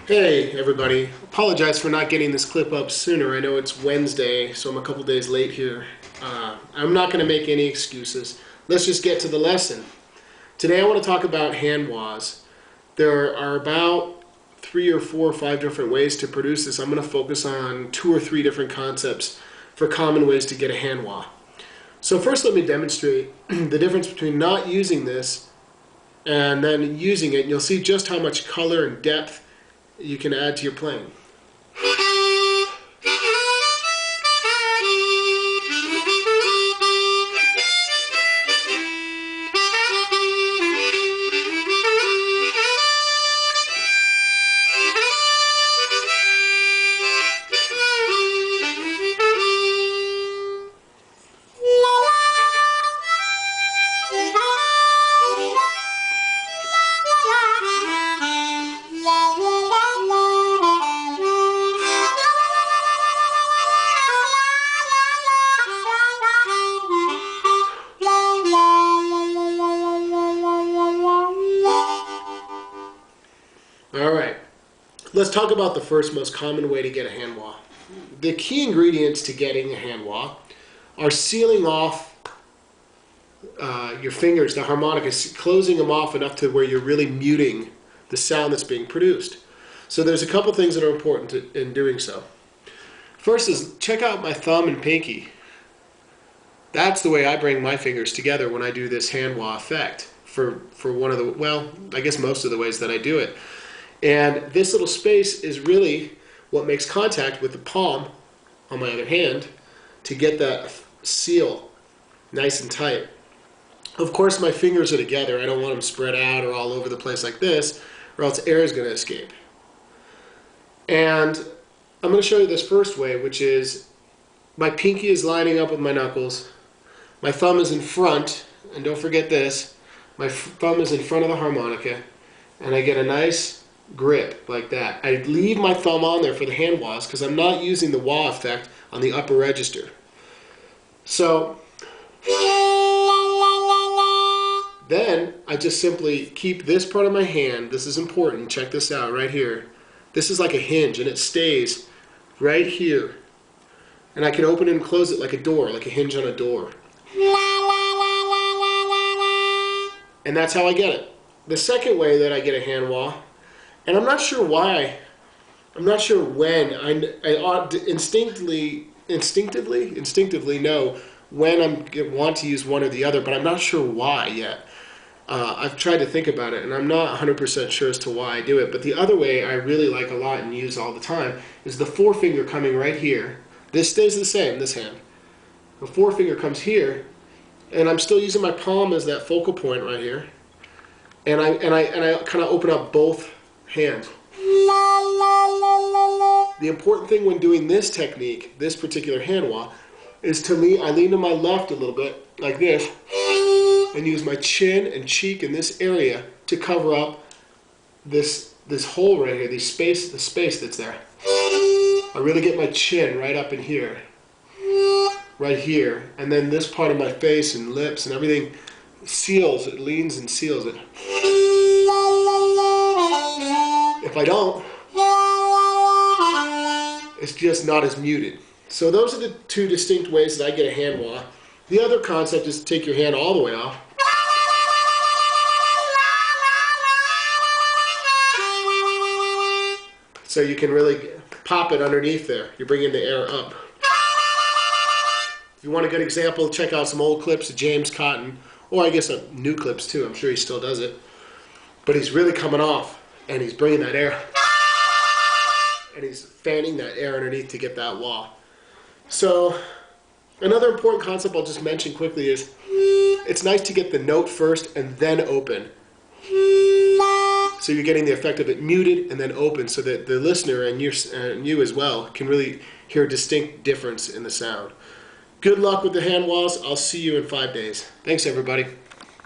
Hey everybody, apologize for not getting this clip up sooner. I know it's Wednesday, so I'm a couple days late here. I'm not going to make any excuses. Let's just get to the lesson. Today I want to talk about hand wahs. There are about 3 or 4 or 5 different ways to produce this. I'm going to focus on 2 or 3 different concepts for common ways to get a hand wah. So first let me demonstrate the difference between not using this and then using it. You'll see just how much color and depth you can add to your playing. Alright, let's talk about the first most common way to get a hand wah. The key ingredients to getting a hand wah are sealing off your fingers, the harmonica, closing them off enough to where you're really muting the sound that's being produced. So there's a couple things that are important in doing so. First is check out my thumb and pinky. That's the way I bring my fingers together when I do this hand wah effect for one of the, well, I guess most of the ways that I do it. And this little space is really what makes contact with the palm on my other hand to get that seal nice and tight. Of course, my fingers are together. I don't want them spread out or all over the place like this, or else air is going to escape. And I'm going to show you this first way, which is my pinky is lining up with my knuckles. My thumb is in front, and don't forget this, my thumb is in front of the harmonica, and I get a nice grip like that. I leave my thumb on there for the hand wahs because I'm not using the wah effect on the upper register. So then I just simply keep this part of my hand. This is important. Check this out right here. This is like a hinge and it stays right here. And I can open and close it like a door, like a hinge on a door. And that's how I get it. The second way that I get a hand wah, and I'm not sure why, I'm not sure when, I ought to instinctively know when I want to use one or the other, but I'm not sure why yet. I've tried to think about it, and I'm not 100% sure as to why I do it, but the other way I really like a lot and use all the time is the forefinger coming right here. This stays the same, this hand. The forefinger comes here, and I'm still using my palm as that focal point right here, and I kind of open up both hands. The important thing when doing this technique, this particular hand wah, is to I lean to my left a little bit, like this, and use my chin and cheek in this area to cover up this hole right here, the space that's there. I really get my chin right up in here, right here, and then this part of my face and lips and everything seals, it leans and seals it. If I don't, it's just not as muted. So those are the 2 distinct ways that I get a hand wah. The other concept is to take your hand all the way off. So you can really pop it underneath there. You're bringing the air up. If you want a good example, check out some old clips of James Cotton, or I guess new clips too. I'm sure he still does it. But he's really coming off, and he's bringing that air, and he's fanning that air underneath to get that wah. So another important concept I'll just mention quickly is it's nice to get the note first and then open. So you're getting the effect of it muted and then open so that the listener and you as well can really hear a distinct difference in the sound. Good luck with the hand wahs. I'll see you in 5 days. Thanks everybody.